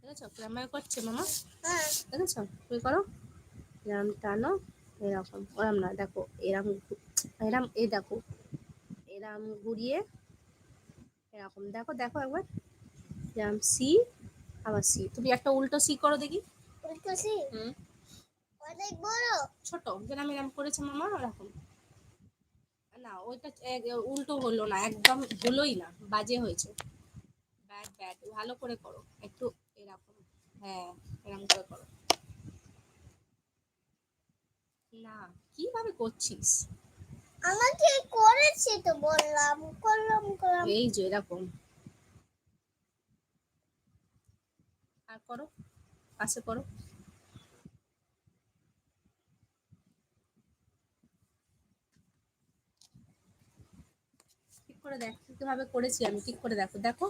দেখেছো কিরম ভাবে করছে মামা? দেখেছো? তুমি করো, এরম টানো, এরকম, ওরম না, দেখো এরম, এরম, এই দেখো এরম ঘুরিয়ে এরকম, দেখো দেখো একবার, এরম সি, আবার সি। তুমি একটা উল্টো সি করো দেখি। উল্টো সি? অনেক বড়। ছোট, যেরকম এরম করেছে মামা ওরকম। না ওইটা উল্টো হলো না, একদম হলোই না, বাজে হয়েছে। ব্যাড ব্যাড, ভালো করে করো একটু, এরকম, হ্যাঁ এরকম করে করো। না, কিভাবে করছিস? আমাকে করেছি তো, বললাম করলাম। এই যে এরকম, আর করো, পাশে করো। ঠিক করে দেখ কিভাবে করেছি আমি, ঠিক করে দেখো, দেখো